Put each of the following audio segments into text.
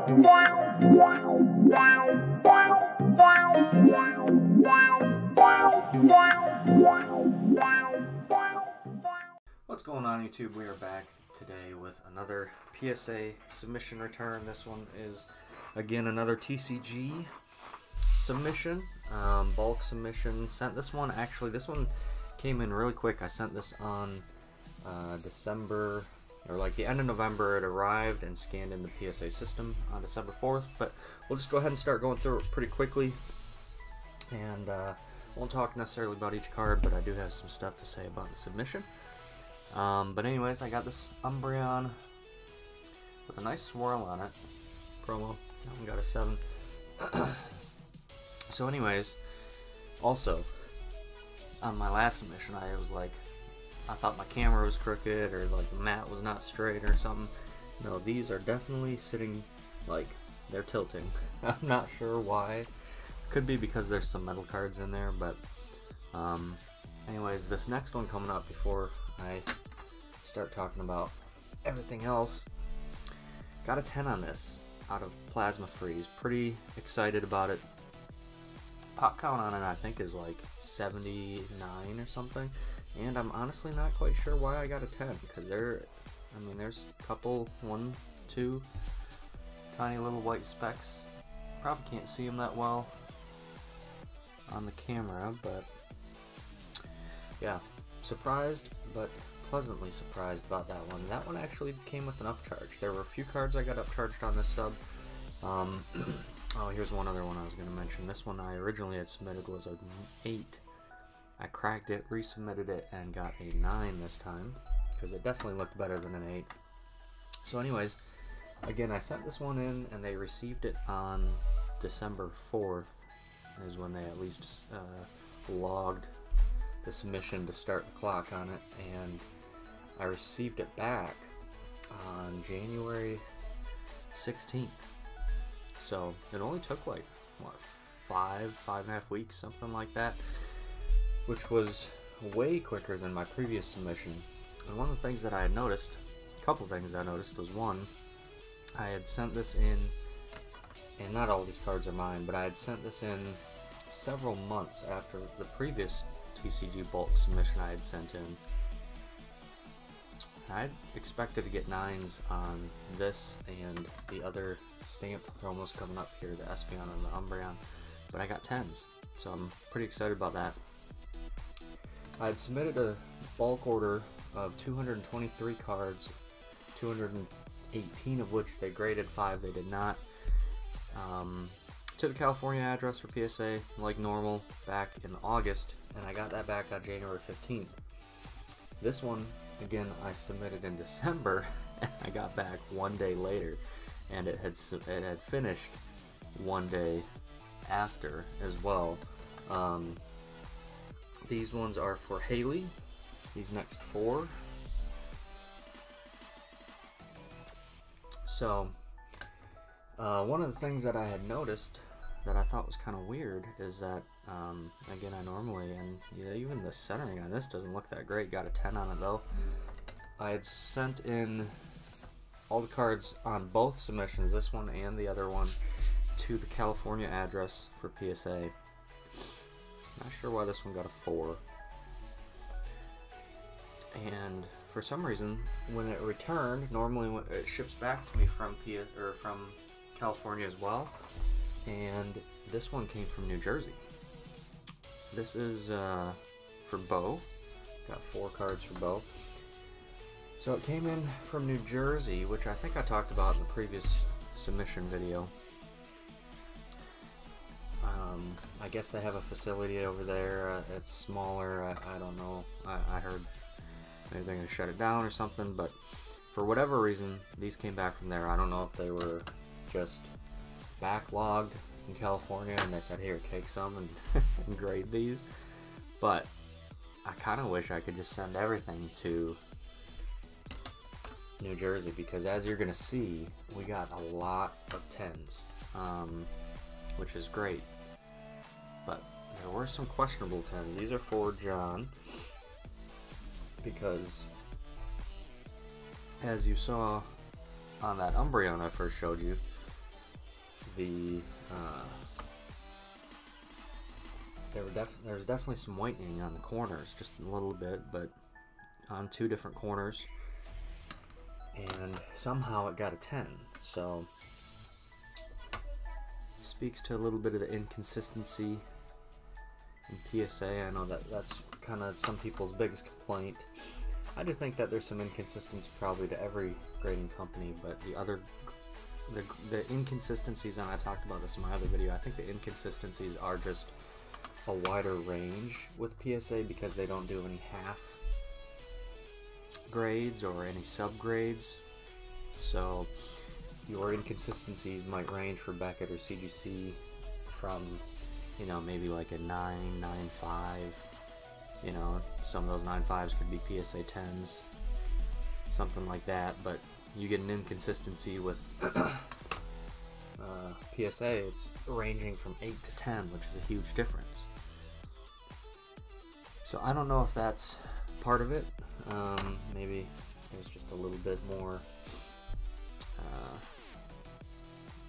What's going on, YouTube? We are back today with another PSA submission return. This one is again another TCG submission, bulk submission. Sent this one, actually this one came in really quick. I sent this on December, or like the end of November. It arrived and scanned in the PSA system on December 4th, but we'll just go ahead and start going through it pretty quickly, and won't talk necessarily about each card, but I do have some stuff to say about the submission. But anyways, I got this Umbreon with a nice swirl on it, promo. That one got a 7. So anyways, also, on my last submission, I was like, I thought my camera was crooked, or like the mat was not straight or something. No, these are definitely sitting, like, they're tilting. I'm not sure why. Could be because there's some metal cards in there, but anyways, this next one coming up before I start talking about everything else, got a 10 on this out of Plasma Freeze. Pretty excited about it. Pop count on it I think is like 79 or something, and I'm honestly not quite sure why I got a 10, because there's a couple, 1, 2 tiny little white specks. Probably can't see them that well on the camera, but yeah, surprised but pleasantly surprised about that one. That one actually came with an upcharge. There were a few cards I got upcharged on this sub. Oh, here's one other one I was going to mention. This one I originally had submitted was an 8. I cracked it, resubmitted it, and got a 9 this time, because it definitely looked better than an 8. So anyways, again, I sent this one in, and they received it on December 4th, is when they at least logged the submission to start the clock on it, and I received it back on January 16th. So it only took like, what, 5.5 weeks, something like that, which was way quicker than my previous submission. And one of the things that I had noticed, a couple things I noticed, was one, I had sent this in, and not all these cards are mine, but I had sent this in several months after the previous TCG bulk submission I had sent in. I expected to get 9s on this and the other stamped promos coming up here, the Espeon and the Umbreon, but I got 10s, so I'm pretty excited about that. I had submitted a bulk order of 223 cards, 218 of which they graded, 5 they did not, to the California address for PSA like normal back in August, and I got that back on January 15th. This one, again, I submitted in December, and I got back 1 day later, and it had finished 1 day after as well. These ones are for Haley, these next 4. So, one of the things that I had noticed that I thought was kind of weird is that, again, I normally, and even the centering on this doesn't look that great, got a 10 on it though. I had sent in all the cards on both submissions, this one and the other one, to the California address for PSA. Not sure why this one got a 4. And for some reason, when it returned, normally when it ships back to me from from California as well, and this one came from New Jersey. This is for Bo. Got 4 cards for Bo. So it came in from New Jersey, which I think I talked about in the previous submission video. I guess they have a facility over there. It's smaller. I don't know. I heard maybe they're going to shut it down or something, but for whatever reason, these came back from there. I don't know if they were just backlogged in California and they said, here, take some and grade these. But I kind of wish I could just send everything to New Jersey, because as you're going to see, we got a lot of 10s, which is great. But there were some questionable 10s. These are for John, because as you saw on that Umbreon I first showed you, the there's definitely some whitening on the corners, just a little bit, but on 2 different corners, and somehow it got a 10. So speaks to a little bit of the inconsistency in PSA. I know that's kind of some people's biggest complaint. I do think that there's some inconsistency probably to every grading company, but the inconsistencies, and I talked about this in my other video, I think the inconsistencies are just a wider range with PSA because they don't do any half grades or any subgrades. So your inconsistencies might range for Beckett or CGC from, you know, maybe like a 9, 9.5. You know, some of those 9.5s could be PSA 10s, something like that. But you get an inconsistency with PSA, it's ranging from 8 to 10, which is a huge difference. So I don't know if that's part of it. Maybe there's just a little bit more,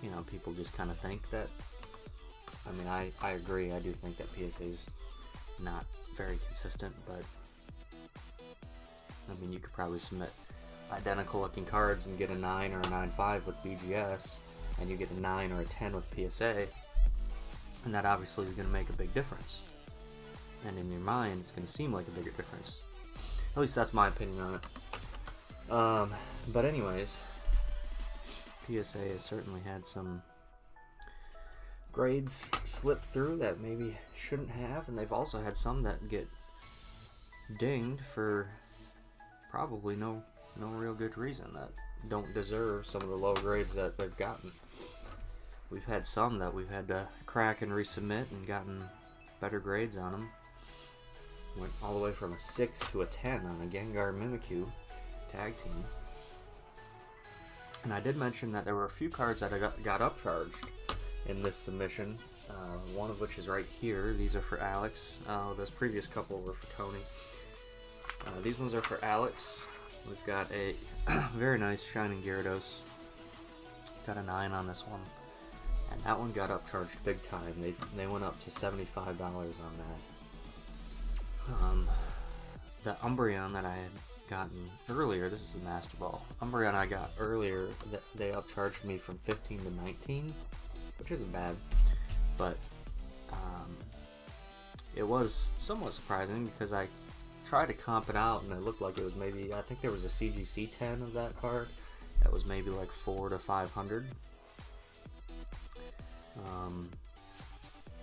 you know, people just kind of think that. I mean, I agree. I do think that PSA is not very consistent, but I mean, you could probably submit identical looking cards and get a 9 or a 9.5 with BGS, and you get a 9 or a 10 with PSA, and that obviously is going to make a big difference. And in your mind, it's going to seem like a bigger difference. At least that's my opinion on it. But anyways, PSA has certainly had some grades slip through that maybe shouldn't have, and they've also had some that get dinged for probably no real good reason, that don't deserve some of the low grades that they've gotten. We've had some that we've had to crack and resubmit and gotten better grades on them. Went all the way from a 6 to a 10 on a Gengar Mimikyu tag team. And I did mention that there were a few cards that I got upcharged in this submission, one of which is right here. These are for Alex. Those previous couple were for Tony. These ones are for Alex. We've got a very nice Shining Gyarados. Got a 9 on this one. And that one got upcharged big time. They went up to $75 on that. The Umbreon that I had gotten earlier, this is the Master Ball. Umbreon I got earlier, they upcharged me from 15 to 19, which isn't bad, but it was somewhat surprising because I tried to comp it out and it looked like it was maybe, I think there was a CGC 10 of that card that was maybe like 400 to 500.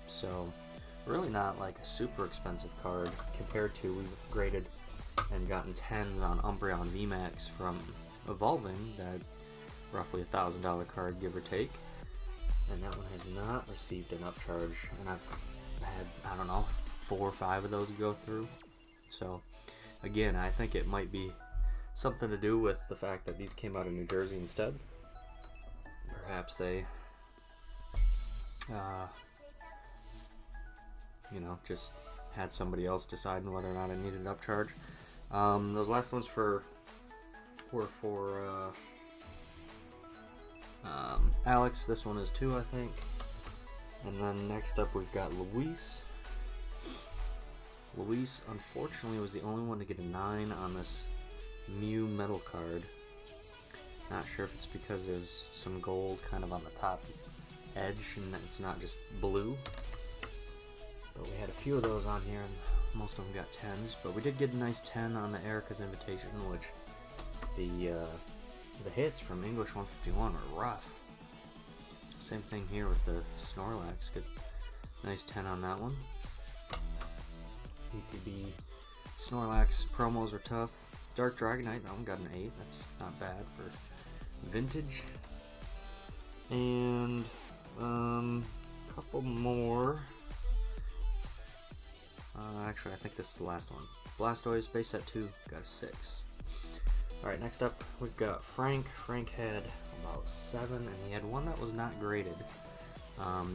So really not like a super expensive card compared to, we've graded and gotten 10s on Umbreon VMAX from Evolving, that roughly $1,000 card, give or take, and that one has not received an upcharge, and I've had, I don't know, 4 or 5 of those go through. So again, I think it might be something to do with the fact that these came out of New Jersey instead. Perhaps they you know, just had somebody else deciding whether or not I needed an upcharge. Those last ones were for Alex. This one is 2, I think. And then next up we've got Luis. Luis, unfortunately, was the only one to get a 9 on this Mew metal card. Not sure if it's because there's some gold kind of on the top edge and it's not just blue. But we had a few of those on here, and most of them got 10s. But we did get a nice 10 on the Erica's Invitation, which the hits from English 151 were rough. Same thing here with the Snorlax. Good, nice 10 on that one. ETB Snorlax promos were tough. Dark Dragonite, that one got an 8. That's not bad for vintage. And a couple more. Actually, I think this is the last one. Blastoise, base set 2, got a 6. Alright, next up we've got Frank. Frank had about 7, and he had one that was not graded.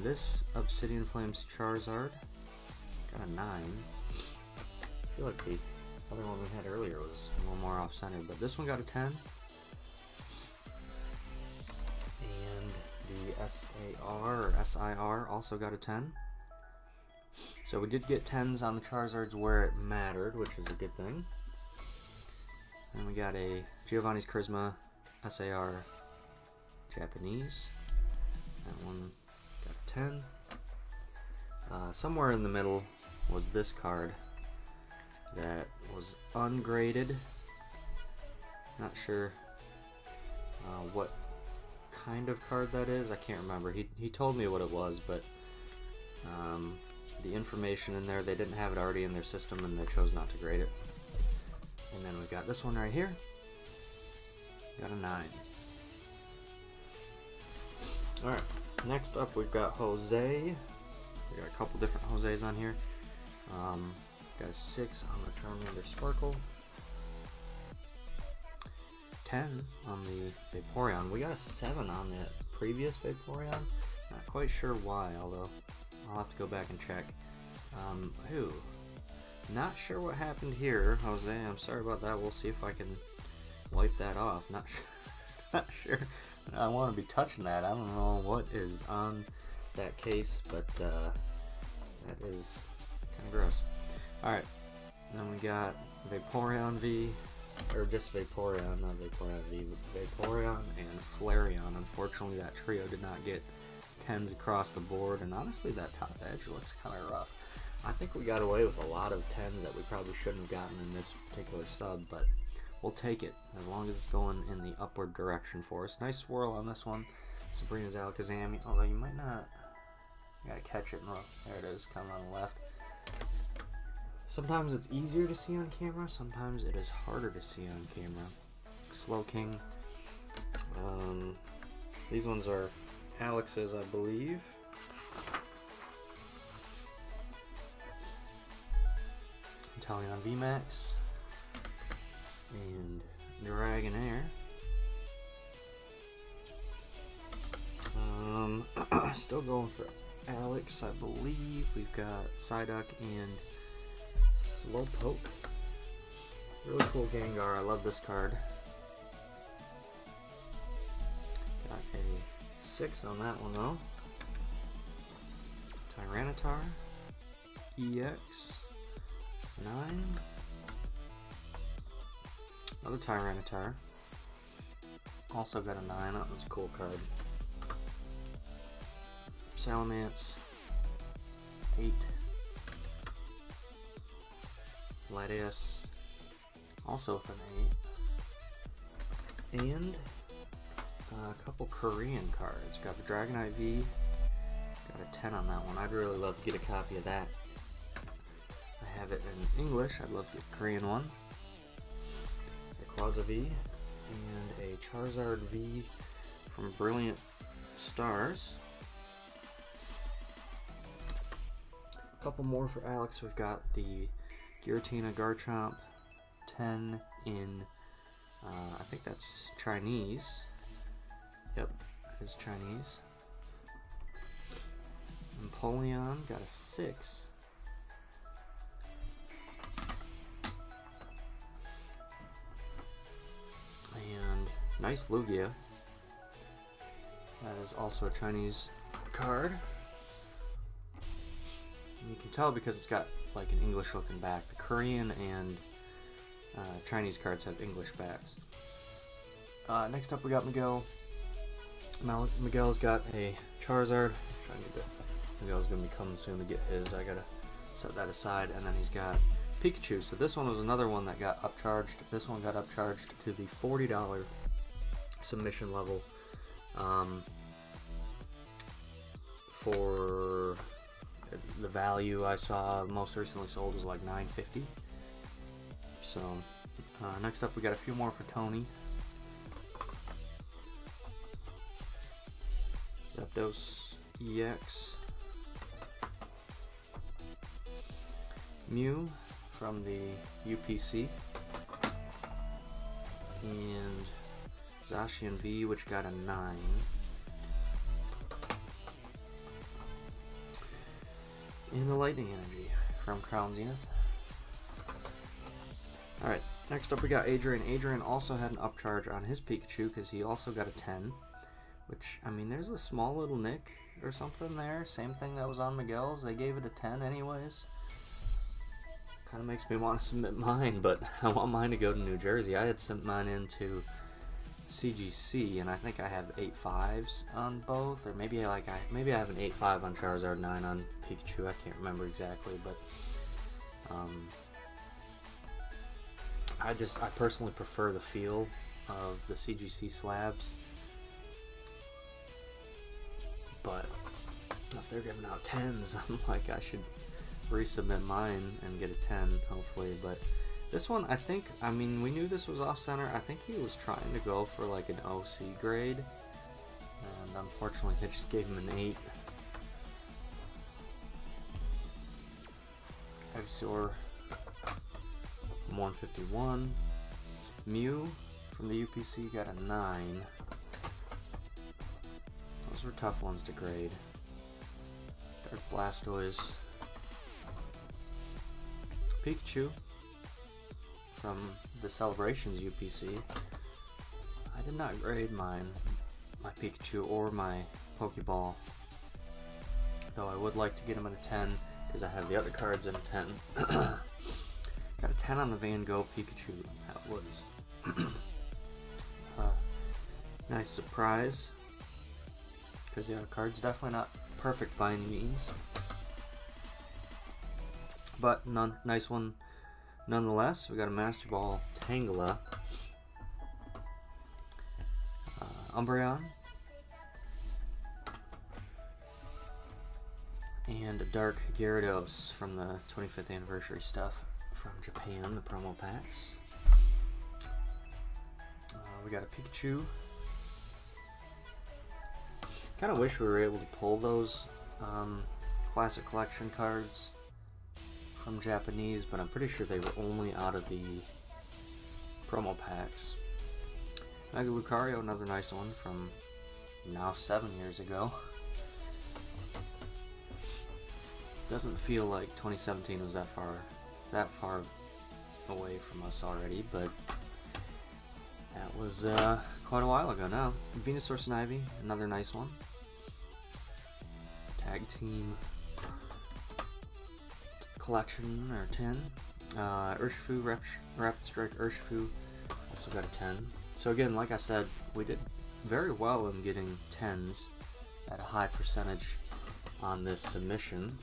This Obsidian Flames Charizard got a 9. I feel like the other one we had earlier was a little more off-center, but this one got a 10. And the SAR or SIR also got a 10. So we did get 10s on the Charizards where it mattered, which is a good thing. And we got a Giovanni's Charisma SAR Japanese. That one got a 10. Somewhere in the middle was this card that was ungraded. Not sure what kind of card that is. I can't remember. He told me what it was, but the information in there, they didn't have it already in their system and they chose not to grade it. And then we've got this one right here. Got a 9. Alright, next up we've got Jose. We got a couple different Jose's on here. Got a 6 on the Charmander Sparkle. 10 on the Vaporeon. We got a 7 on the previous Vaporeon. Not quite sure why, although I'll have to go back and check. Not sure what happened here, Jose. I'm sorry about that. We'll see if I can wipe that off. Not sure. I want to be touching that. I don't know what is on that case, but that is kind of gross. Alright, then we got Vaporeon V, or just Vaporeon, not Vaporeon V, but Vaporeon and Flareon. Unfortunately, that trio did not get 10s across the board, and honestly, that top edge looks kind of rough. I think we got away with a lot of 10s that we probably shouldn't have gotten in this particular sub, but we'll take it as long as it's going in the upward direction for us. Nice swirl on this one. Sabrina's Alakazam, although you might not. You gotta catch it. Look, there it is, coming on the left. Sometimes it's easier to see on camera, sometimes it is harder to see on camera. Slowking. These ones are Alex's, I believe. Italian VMAX. And Dragonair. Still going for Alex, I believe. We've got Psyduck and Slowpoke. Really cool Gengar. I love this card. Got a 6 on that one though. Tyranitar. EX. 9. Another Tyranitar. Also got a 9. That was a cool card. Salamence. 8. Latias. Also with an 8. And a couple Korean cards. Got the Dragonite V. Got a 10 on that one. I'd really love to get a copy of that. I have it in English. I'd love to get a Korean one. Quasar V and a Charizard V from Brilliant Stars. A couple more for Alex. We've got the Giratina Garchomp 10 in, I think that's Chinese. Yep, it's Chinese. Empoleon got a 6. And nice Lugia. That is also a Chinese card. And you can tell because it's got like an English looking back. The Korean and Chinese cards have English backs. Next up we got Miguel. Miguel's got a Charizard. Miguel's going to be coming soon to get his. I gotta set that aside. And then he's got Pikachu. So this one was another one that got upcharged. This one got upcharged to the $40 submission level. For the value I saw most recently sold was like $9.50. So next up we got a few more for Tony. Zapdos EX. Mew from the UPC. And Zacian V, which got a 9. And the Lightning Energy from Crown Zenith. Alright, next up we got Adrian. Adrian also had an upcharge on his Pikachu because he also got a 10. which, I mean, there's a small little nick or something there. Same thing that was on Miguel's. They gave it a 10 anyways. Kind of makes me want to submit mine, but I want mine to go to New Jersey. I had sent mine into CGC, and I think I have 8.5s on both, or maybe I have an 8.5 on Charizard, 9 on Pikachu. I can't remember exactly, but I personally prefer the feel of the CGC slabs. But if they're giving out 10s, I'm like, I should resubmit mine and get a 10 hopefully. But this one, I mean, we knew this was off center. I think he was trying to go for like an OC grade, and unfortunately they just gave him an 8. Ivysaur 151. Mew from the UPC got a 9. Those were tough ones to grade. Dark Blastoise. Pikachu from the Celebrations UPC. I did not grade my Pikachu or my Pokeball, though I would like to get him at a 10 because I have the other cards in a 10. Got a 10 on the Van Gogh Pikachu. That was a nice surprise, because yeah, the card's definitely not perfect by any means, but nice one nonetheless. We got a Master Ball Tangela, Umbreon, and a Dark Gyarados from the 25th anniversary stuff from Japan, the promo packs. We got a Pikachu. Kind of wish we were able to pull those classic collection cards from Japanese, but I'm pretty sure they were only out of the promo packs. Mega Lucario, another nice one from now 7 years ago. Doesn't feel like 2017 was that far away from us already, but that was quite a while ago now. Venusaur Snivy, another nice one. Tag Team Collection, or 10. Urshifu, Rapid Strike Urshifu, also got a 10. So again, like I said, we did very well in getting 10s at a high percentage on this submission.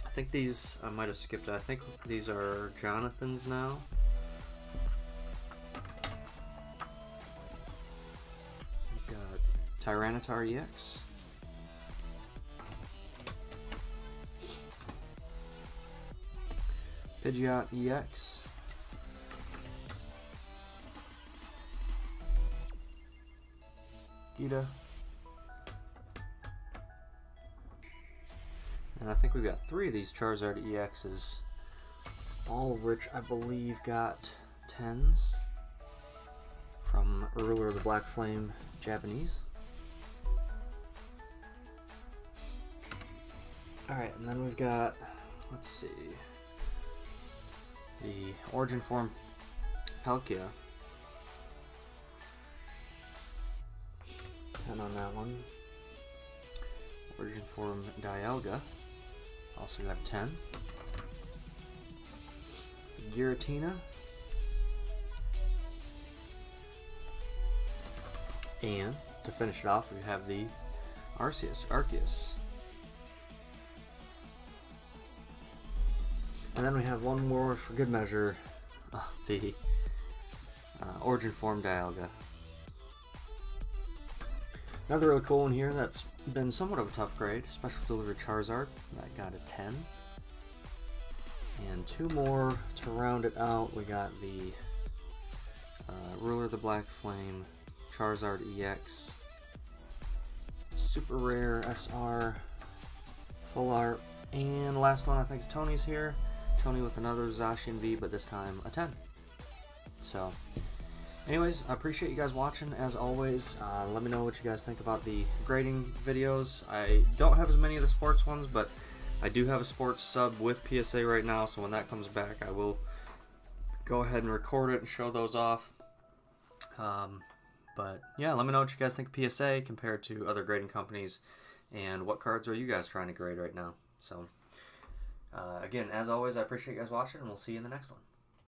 I think these, I might have skipped it. I think these are Jonathan's now. We've got Tyranitar EX. Pidgeot EX. Gita. And I think we've got 3 of these Charizard EXs, all of which I believe got 10s from Ruler the Black Flame Japanese. Alright, and then we've got, let's see, the Origin Form Palkia. 10 on that one. Origin Form Dialga. Also got a 10. Giratina. And to finish it off, we have the Arceus. And then we have one more for good measure, the Origin Form Dialga. Another really cool one here that's been somewhat of a tough grade, Special Delivery Charizard, that got a 10. And 2 more to round it out. We got the Ruler of the Black Flame Charizard EX, Super Rare SR, Full Art, and last one I think is Tony's here. Tony with another Zacian V, but this time a 10. So, anyways, I appreciate you guys watching, as always. Let me know what you guys think about the grading videos. I don't have as many of the sports ones, but I do have a sports sub with PSA right now, so when that comes back, I will go ahead and record it and show those off. But yeah, let me know what you guys think of PSA compared to other grading companies, and what cards are you guys trying to grade right now. So again, as always, I appreciate you guys watching, and we'll see you in the next one.